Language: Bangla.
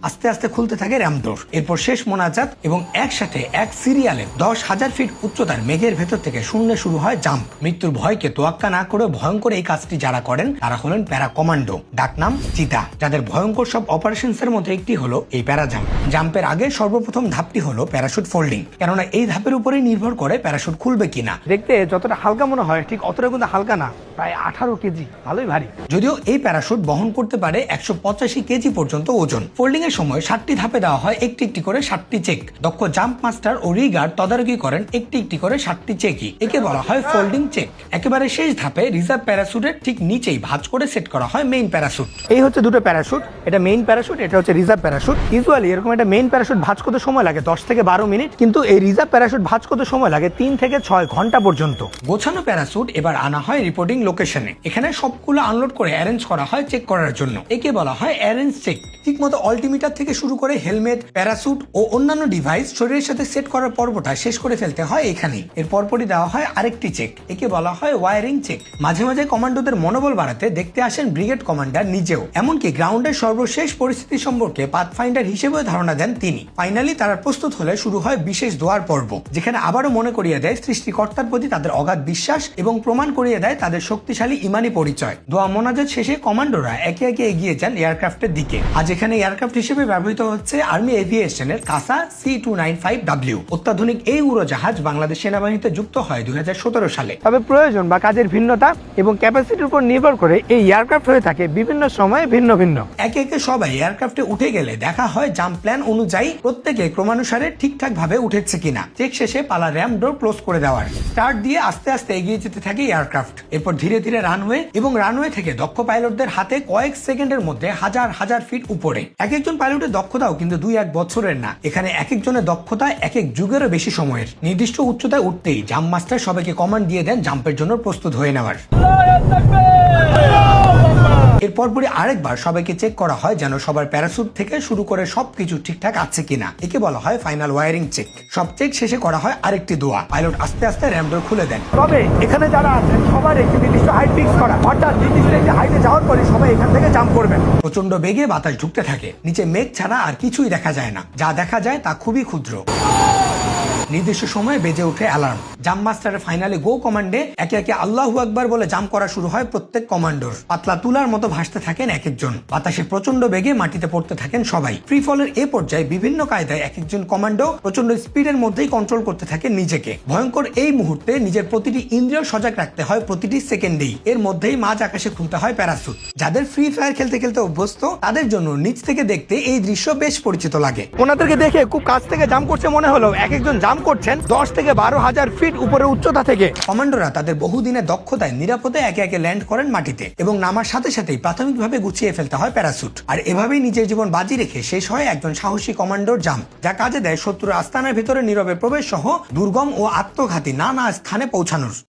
আস্তে আস্তে খুলতে থাকে র্যামডোর। এরপর শেষ মোনাজাত এবং একসাথে এক সিরিয়ালে 10,000 ফিট উচ্চতার মেঘের ভেতর থেকে শূন্যে শুরু হয় জাম্প। মৃত্যুর ভয়কে তোয়াক্কা না করে ভয়ঙ্কর এই কাজটি যারা করেন তারা হলেন প্যারা কমান্ডো, ডাকনাম চিতা, যাদের ভয়ঙ্কর সব অপারেশনস এর মধ্যে একটি হলো এই প্যারা জাম্প। জাম্পের আগে সর্বপ্রথম ধাপটি হলো প্যারাশুট ফোল্ডিং, কেননা এই ধাপের উপরেই নির্ভর করে প্যারাশুট খুলবে কিনা। দেখতে যতটা হালকা মনে হয় ঠিক অতটা কিন্তু হালকা না, প্রায় 18 কেজি, ভালোই ভারী। যদিও এই প্যারাশুট বহন করতে পারে 185 কেজি পর্যন্ত ওজন। ফোল্ডিং এর সময় 7টি ধাপে দেওয়া হয় একটি একটি করে 7টি চেক। দক্ষ জাম্প মাস্টার ও রিগার্ড তদারকি করেন একটি একটি করে 7টি চেকই। একে বলা হয় ফোল্ডিং চেক। একেবারে শেষ ধাপে রিজার্ভ প্যারাশুটের ঠিক নিচেই ভাঁজ করে সেট করা হয় মেইন প্যারাশুট। এই হচ্ছে দুটো প্যারাশুট, এটা মেইন প্যারাশুট, এটা হচ্ছে রিজার্ভ প্যারাশুট। ইউজুয়ালি এরকম একটা মেইন প্যারাশুট ভাঁজ করতে সময় লাগে 10 থেকে 12 মিনিট, কিন্তু এই রিজার্ভ প্যারাশুট ভাঁজ করতে সময় লাগে 3 থেকে 6 ঘন্টা পর্যন্ত। গোছানো প্যারাশুট এবার আনা হয় রিপোর্টিং লোকেশনে। এখানে সবগুলো আনলোড করে অ্যারেঞ্জ করা হয় চেক করার জন্য। একে বলা হয় অ্যারেঞ্জ চেক। ঠিকমতো অল্টিমিটার থেকে শুরু করে হেলমেট, প্যারাশুট ও অন্যান্য ডিভাইস শরীরের সাথে সেট করার পর্বটা শেষ করে ফেলতে হয় এখানেই। এর পরপরই দেওয়া হয় আরেকটি চেক, একে বলা হয় ওয়ারিং চেক। মাঝে মাঝে কমান্ডোদের মনোবল বাড়াতে দেখতে আসেন ব্রিগেড কমান্ডার নিজেও। এমনকি গ্রাউন্ডের সর্বশেষ পরিস্থিতি সম্পর্কে পাথফাইন্ডার হিসেবেও ধারণা দেন তিনি। ফাইনালি তারা প্রস্তুত হলে শুরু হয় বিশেষ দোয়ার পর্ব, যেখানে আবারও মনে করিয়ে দেয় সৃষ্টিকর্তার প্রতি তাদের অগাধ বিশ্বাস এবং প্রমাণ করিয়ে দেয় তাদের শক্তিশালী ইমানি পরিচয়। দোয়া মোনাজাত শেষে কমান্ডোরা একে একে এগিয়ে যান এয়ারক্রাফটের দিকে। আজ এখানে এয়ারক্রাফট হিসেবে ব্যবহৃত হচ্ছে আর্মি এভিয়েশনের কাসা C-295W। অত্যাধুনিক এই উড়োজাহাজ বাংলাদেশ সেনাবাহিনীতে যুক্ত হয় 2017 সালে। তবে প্রয়োজন বা কাজের ভিন্নতা এবং ক্যাপাসিটির উপর নির্ভর করে এই এয়ারক্রাফট হয়ে থাকে বিভিন্ন সময়ে ভিন্ন ভিন্ন। একে একে সবাই এয়ারক্রাফটে উঠে গেলে দেখা হয় জাম্প প্ল্যান অনুযায়ী প্রত্যেকে ক্রমানুসারে ঠিকঠাক ভাবে উঠেছে কিনা। চেক শেষে পালা র্যাম ডোর ক্লোজ করে দেওয়ার। স্টার্ট দিয়ে আস্তে আস্তে এগিয়ে যেতে থাকে এয়ারক্রাফট। এরপর ধীরে ধীরে রানওয়ে এবং রানওয়ে থেকে দক্ষ পাইলটদের হাতে কয়েক সেকেন্ডের মধ্যে হাজার হাজার ফিট উপরে। এক একজন পাইলটের দক্ষতাও কিন্তু 2-1 বছরের না। এখানে এক একজনের দক্ষতা এক এক যুগেরও বেশি সময়ের। নির্দিষ্ট উচ্চতায় উঠতেই জাম্প মাস্টার সবাইকে কমান্ড দিয়ে দেন জাম্পের জন্য প্রস্তুত হয়ে নেওয়ার। এর পরপরই আরেকবার সবাইকে চেক করা হয় যেন সবার প্যারাশুট থেকে শুরু করে সবকিছু ঠিকঠাক আছে কিনা। একে বলা হয় ফাইনাল ওয়ারিং চেক। সব চেক শেষে করা হয় আরেকটি দোয়া। পাইলট আস্তে আস্তে র্যাম ডোর খুলে দেন। তবে এখানে যারা আছেন সবার একটি নির্দিষ্ট হাইট ফিক্স করা, অর্থাৎ নির্দিষ্ট একটি হাইটে যাওয়ার পরে সবাই এখান থেকে জাম্প করবেন। প্রচন্ড বেগে বাতাস ঢুকতে থাকে। নিচে মেঘ ছাড়া আর কিছুই দেখা যায় না। যা দেখা যায় তা খুবই ক্ষুদ্র। নির্দিষ্ট সময়ে বেজে ওঠে অ্যালার্ম। জাম্প মাস্টারের ফাইনালে গো কমান্ডে একে একে আল্লাহু আকবার বলে জাম্প করা শুরু হয় প্রত্যেক কমান্ডোর। পাতলা তুলার মতো ভাসতে থাকেন এক একজন। বাতাসে প্রচন্ড বেগে মাটিতে পড়তে থাকেন সবাই। ফ্রি ফলের এ পর্যায়ে বিভিন্ন কায়দায় এক একজন কমান্ডো প্রচন্ড স্পিডের মধ্যেই কন্ট্রোল করতে থাকেন নিজেকে। ভয়ঙ্কর এই মুহূর্তে নিজের প্রতিটি ইন্দ্রিয় সজাগ রাখতে হয় প্রতিটি সেকেন্ডেই। এর মধ্যেই মাঝ আকাশে খুলতে হয় প্যারাশুট। যাদের ফ্রি ফায়ার খেলতে খেলতে অভ্যস্ত তাদের জন্য নিচ থেকে দেখতে এই দৃশ্য বেশ পরিচিত লাগে। ওনাদেরকে দেখে খুব কাছ থেকে জাম্প করছে মনে হলো। এক একজন জাম্প করছেন 10 থেকে 12,000 ফিট উপরে উচ্চতা থেকে। কমান্ডোরা তাদের বহুদিনের দক্ষতায় নিরাপদে একে একে ল্যান্ড করেন মাটিতে এবং নামার সাথে সাথেই প্রাথমিকভাবে গুছিয়ে ফেলতে হয় প্যারাশুট। আর এভাবেই নিজের জীবন বাজি রেখে শেষ হয় একজন সাহসী কমান্ডোর জাম্প, যা কাজে দেয় শত্রুর আস্তানার ভিতরে নীরবে প্রবেশ সহ দুর্গম ও আত্মঘাতী নানা স্থানে পৌঁছানোর।